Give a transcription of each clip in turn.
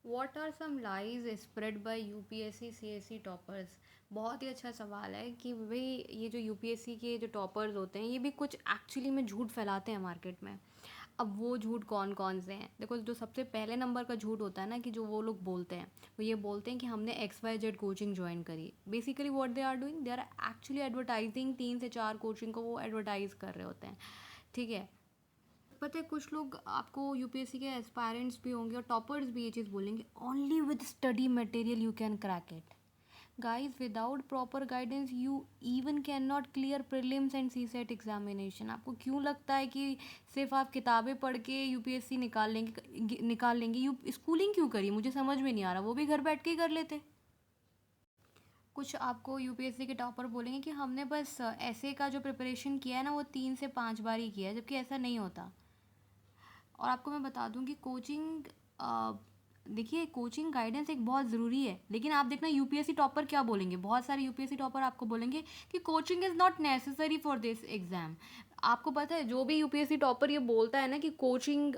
What are some lies spread by UPSC CSC toppers. बहुत ही अच्छा सवाल है कि भाई ये जो यूपीएससी के जो टॉपर्स होते हैं ये भी कुछ एक्चुअली में झूठ फैलाते हैं मार्केट में। अब वो झूठ कौन कौन से हैं? देखो, जो सबसे पहले नंबर का झूठ होता है ना, कि जो वो लोग बोलते हैं, वो ये बोलते हैं कि हमने XYZ कोचिंग ज्वाइन करी। Basically what they are doing, they are actually advertising 3 से 4 कोचिंग को वो एडवर्टाइज कर रहे होते हैं। ठीक है। पता है, कुछ लोग आपको यूपीएससी के एस्पायरेंट्स भी होंगे और टॉपर्स भी ये चीज़ बोलेंगे, only with study material you can crack it. Guys, without proper guidance you even can not clear prelims and CSAT examination. आपको क्यों लगता है कि सिर्फ आप किताबें पढ़ के यूपीएससी निकाल लेंगे? यू स्कूलिंग क्यों करी? मुझे समझ में नहीं आ रहा। वो भी घर बैठ के ही कर लेते। कुछ आपको यूपीएससी के टॉपर बोलेंगे कि हमने बस ऐसे का जो प्रिपरेशन किया है ना, वो 3 से 5 बार ही किया है, जबकि ऐसा नहीं होता। और आपको मैं बता दूं कि कोचिंग, देखिए, कोचिंग गाइडेंस एक बहुत ज़रूरी है, लेकिन आप देखना यूपीएससी टॉपर क्या बोलेंगे। बहुत सारे यूपीएससी टॉपर आपको बोलेंगे कि coaching is not necessary for this exam. आपको पता है, जो भी यूपीएससी टॉपर ये बोलता है ना कि कोचिंग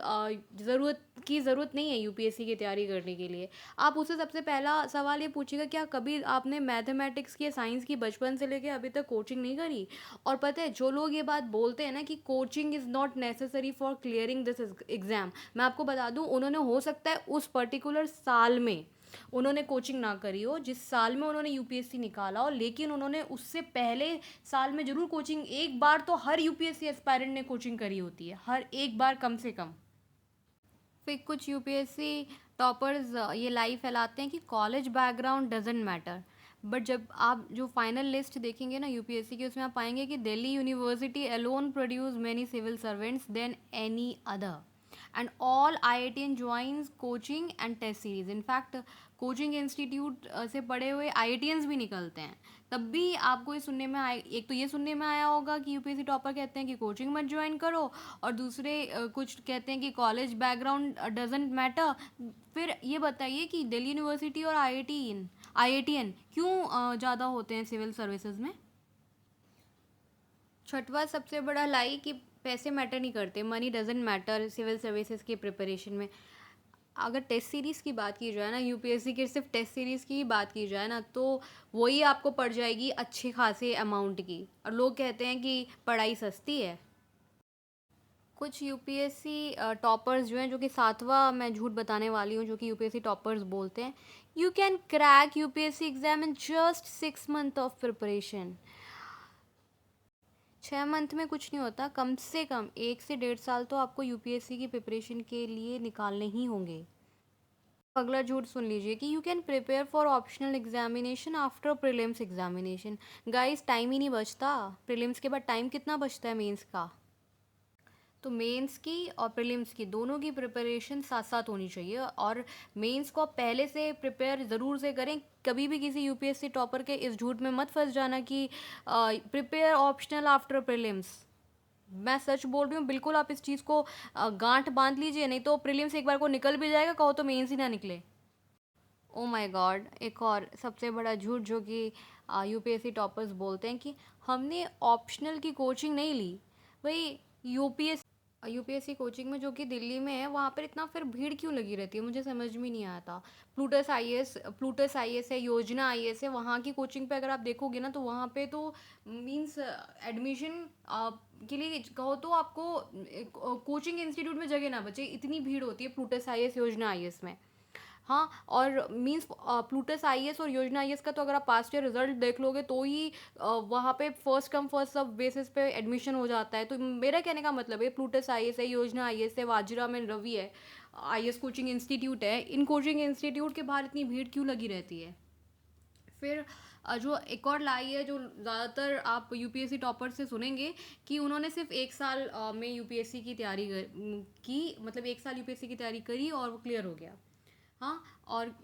ज़रूरत नहीं है यूपीएससी की तैयारी करने के लिए, आप उससे सबसे पहला सवाल ये पूछिएगा, क्या कभी आपने मैथमेटिक्स की या साइंस की बचपन से लेके अभी तक कोचिंग नहीं करी? और पता है, जो लोग ये बात बोलते हैं ना कि coaching is not necessary for clearing this exam, मैं आपको बता दूं, उन्होंने हो सकता है उस पर्टिकुलर साल में उन्होंने कोचिंग ना करी हो जिस साल में उन्होंने यूपीएससी निकाला हो, लेकिन उन्होंने उससे पहले साल में जरूर कोचिंग, एक बार तो हर यूपीएससी एस्पायरेंट ने कोचिंग करी होती है, हर एक बार कम से कम। फिर कुछ यूपीएससी टॉपर्स ये लाई फैलाते हैं कि college background doesn't matter. But जब आप जो फाइनल लिस्ट देखेंगे ना यूपीएससी की, उसमें आप पाएंगे कि Delhi university alone produce many civil servants than any other, and all IITian joins coaching and test series. In fact coaching institute से पढ़े हुए आईआईटीएंस भी निकलते हैं। तब भी आपको ये सुनने में आए, एक तो ये सुनने में आया होगा कि यूपीएससी टॉपर कहते हैं कि कोचिंग मत ज्वाइन करो, और दूसरे कुछ कहते हैं कि कॉलेज बैकग्राउंड डजेंट मैटर। फिर ये बताइए कि दिल्ली यूनिवर्सिटी और आईआईटीएन क्यों ज़्यादा होते हैं सिविल सर्विसेज में? छठवा सबसे बड़ा लाई कि पैसे मैटर नहीं करते, money doesn't matter civil services की प्रिपरेशन में। अगर टेस्ट सीरीज़ की बात की जाए ना, यूपीएससी की सिर्फ टेस्ट सीरीज़ की ही बात की जाए ना, तो वही आपको पड़ जाएगी अच्छे खासे अमाउंट की, और लोग कहते हैं कि पढ़ाई सस्ती है। कुछ यूपीएससी टॉपर्स जो हैं, जो कि सातवां मैं झूठ बताने वाली हूँ, जो कि यूपीएससी टॉपर्स बोलते हैं, you can crack UPSC exam in just 6 month of preparation. 6 month में कुछ नहीं होता, कम से कम 1 से 1.5 साल तो आपको यूपीएससी की प्रिपरेशन के लिए निकालने ही होंगे। अगला झूठ सुन लीजिए कि you can prepare for optional examination after prelims examination. Guys, time ही नहीं बचता। प्रीलिम्स के बाद टाइम कितना बचता है मेंस का? तो मेंस की और प्रीलिम्स की दोनों की प्रिपरेशन साथ साथ होनी चाहिए, और मेंस को आप पहले से प्रिपेयर ज़रूर से करें। कभी भी किसी यूपीएससी टॉपर के इस झूठ में मत फंस जाना कि प्रिपेयर ऑप्शनल आफ्टर प्रीलिम्स। मैं सच बोल रही हूँ, बिल्कुल आप इस चीज़ को गांठ बांध लीजिए, नहीं तो प्रीलिम्स एक बार को निकल भी जाएगा, कहो तो मेंस ही ना निकले। ओ माय गॉड, एक और सबसे बड़ा झूठ जो कि यूपीएससी टॉपर्स बोलते हैं कि हमने ऑप्शनल की कोचिंग नहीं ली। भाई, यूपीएससी कोचिंग में जो कि दिल्ली में है, वहाँ पर इतना फिर भीड़ क्यों लगी रहती है? मुझे समझ में नहीं आता। प्लूटस आईएएस है, योजना आईएएस है, वहाँ की कोचिंग पे अगर आप देखोगे ना, तो वहाँ पे तो मीन्स एडमिशन के लिए कहो तो आपको कोचिंग इंस्टीट्यूट में जगह ना बचे, इतनी भीड़ होती है प्लूटस आईएएस, योजना आईएएस में। हाँ, और मीन्स प्लूटस आईएएस और योजना आईएएस का तो अगर आप पास्ट ईयर रिजल्ट देख लोगे तो ही वहाँ पे फर्स्ट कम फर्स्ट सब बेसिस पे एडमिशन हो जाता है। तो मेरा कहने का मतलब है, प्लूटस आईएएस है, योजना आईएएस है, वाजिरा में रवि है, आईएएस कोचिंग इंस्टीट्यूट है, इन कोचिंग इंस्टीट्यूट के बाहर इतनी भीड़ क्यों लगी रहती है? फिर जो एक और लाई है, जो ज़्यादातर आप यूपीएससी टॉपर से सुनेंगे, कि उन्होंने सिर्फ 1 साल में यूपीएससी की तैयारी की, मतलब 1 साल यूपीएससी की तैयारी करी और वो क्लियर हो गया। हाँ, और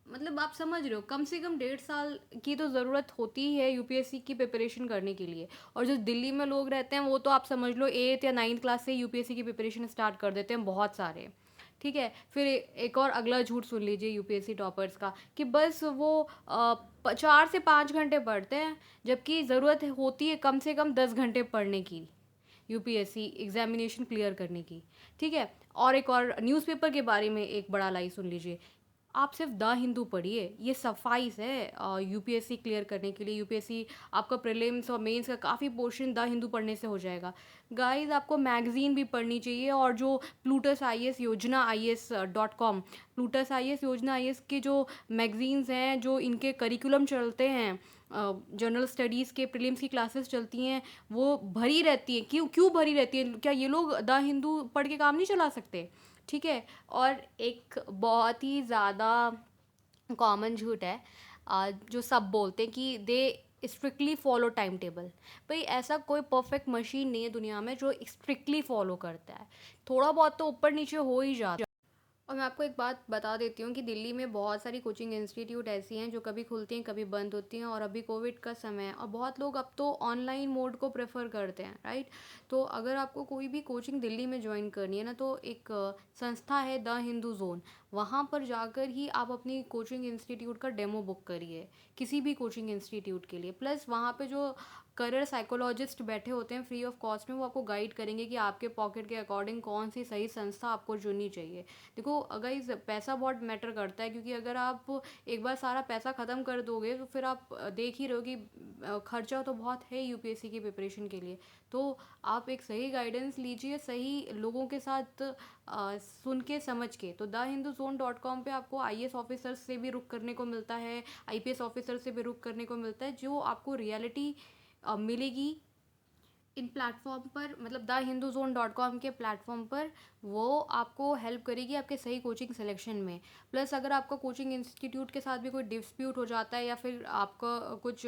मतलब आप समझ रहे हो, कम से कम 1.5 साल की तो ज़रूरत होती ही है यूपीएससी की प्रिपरेशन करने के लिए। और जो दिल्ली में लोग रहते हैं, वो तो आप समझ लो 8th या 9th क्लास से यूपीएससी की प्रिपरेशन स्टार्ट कर देते हैं, बहुत सारे। ठीक है। फिर एक और अगला झूठ सुन लीजिए यूपीएससी टॉपर्स का, कि बस वो 4 से 5 घंटे पढ़ते हैं, जबकि ज़रूरत होती है कम से कम 10 घंटे पढ़ने की, यूपीएससी एग्जामिनेशन क्लियर करने की। ठीक है। और एक और न्यूज़पेपर के बारे में एक बड़ा लाई सुन लीजिए। आप सिर्फ द हिंदू पढ़िए, ये सफाइस है यूपीएससी क्लियर करने के लिए। यूपीएससी आपका प्रीलिम्स और मेंस का काफ़ी पोर्शन द हिंदू पढ़ने से हो जाएगा। गाइस आपको मैगज़ीन भी पढ़नी चाहिए, और जो प्लूटस आईएएस योजना IAS.com, प्लूटस आईएएस योजना आईएएस के जो मैगज़ीन्स हैं, जो इनके करिकुलम चलते हैं, जनरल स्टडीज़ के प्रीलिम्स की क्लासेस चलती हैं, वो भरी रहती हैं। क्यों क्यों भरी रहती है? क्या ये लोग द हिंदू पढ़ के काम नहीं चला सकते? ठीक है। और एक बहुत ही ज़्यादा कॉमन झूठ है जो सब बोलते हैं कि दे स्ट्रिक्टली फॉलो टाइम टेबल। भाई ऐसा कोई परफेक्ट मशीन नहीं है दुनिया में जो स्ट्रिक्टली फॉलो करता है। थोड़ा बहुत तो ऊपर नीचे हो ही जाता है। और मैं आपको एक बात बता देती हूँ कि दिल्ली में बहुत सारी कोचिंग इंस्टीट्यूट ऐसी हैं जो कभी खुलती हैं कभी बंद होती हैं, और अभी कोविड का समय है और बहुत लोग अब तो ऑनलाइन मोड को प्रेफर करते हैं, राइट। तो अगर आपको कोई भी कोचिंग दिल्ली में ज्वाइन करनी है ना, तो एक संस्था है द हिंदू जोन, वहाँ पर जाकर ही आप अपनी कोचिंग इंस्टीट्यूट का डेमो बुक करिए किसी भी कोचिंग इंस्टीट्यूट के लिए। प्लस वहाँ पे जो करियर साइकोलॉजिस्ट बैठे होते हैं फ्री ऑफ कॉस्ट में, वो आपको गाइड करेंगे कि आपके पॉकेट के अकॉर्डिंग कौन सी सही संस्था आपको चुननी चाहिए। देखो गाइस पैसा बहुत मैटर करता है, क्योंकि अगर आप एक बार सारा पैसा ख़त्म कर दोगे तो फिर आप देख ही रहो कि खर्चा तो बहुत है यूपीएससी की प्रिपरेशन के लिए। तो आप एक सही गाइडेंस लीजिए सही लोगों के साथ सुन के समझ के। तो thehinduzone.com पे आपको आईएएस ऑफिसर्स से भी रुक करने को मिलता है, आईपीएस ऑफिसर से भी रुक करने को मिलता है, जो आपको रियलिटी मिलेगी इन प्लेटफॉर्म पर, मतलब thehinduzone.com के प्लेटफॉर्म पर। वो आपको हेल्प करेगी आपके सही कोचिंग सिलेक्शन में। प्लस अगर आपका कोचिंग इंस्टीट्यूट के साथ भी कोई डिस्प्यूट हो जाता है, या फिर आपका कुछ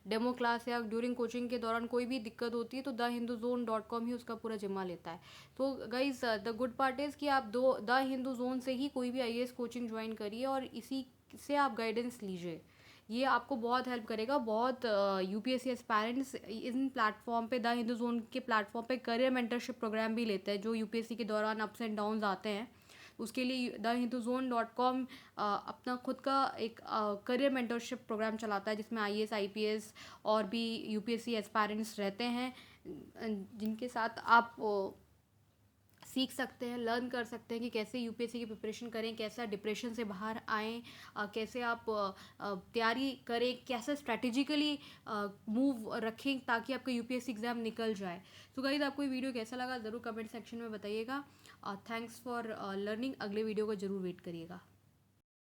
डेमो क्लास या ड्यूरिंग कोचिंग के दौरान कोई भी दिक्कत होती है, तो thehinduzone.com ही उसका पूरा जिम्मा लेता है। तो guys the good part is कि आप द हिंदू जोन से ही कोई भी आईएएस कोचिंग ज्वाइन करिए और इसी से आप गाइडेंस लीजिए। ये आपको बहुत हेल्प करेगा। बहुत यूपीएससी एस्पायरेंट्स इन प्लेटफॉर्म पे, द हिंदू जोन के प्लेटफॉर्म पे करियर मेंटरशिप प्रोग्राम भी लेते हैं, जो यूपीएससी के दौरान अप्स एंड डाउन्स आते हैं। उसके लिए thehinduzone.com अपना खुद का एक करियर मेंटरशिप प्रोग्राम चलाता है, जिसमें आईएएस आईपीएस और भी यूपीएससी एस्पायरेंट्स रहते हैं, जिनके साथ आप सीख सकते हैं, लर्न कर सकते हैं कि कैसे यूपीएससी की प्रिपरेशन करें, कैसे डिप्रेशन से बाहर आएँ, कैसे आप तैयारी करें, कैसे स्ट्रैटेजिकली मूव रखें ताकि आपका यूपीएससी एग्ज़ाम निकल जाए। तो गाइस आपको ये वीडियो कैसा लगा ज़रूर कमेंट सेक्शन में बताइएगा। Thanks for learning. अगले वीडियो को ज़रूर वेट करिएगा।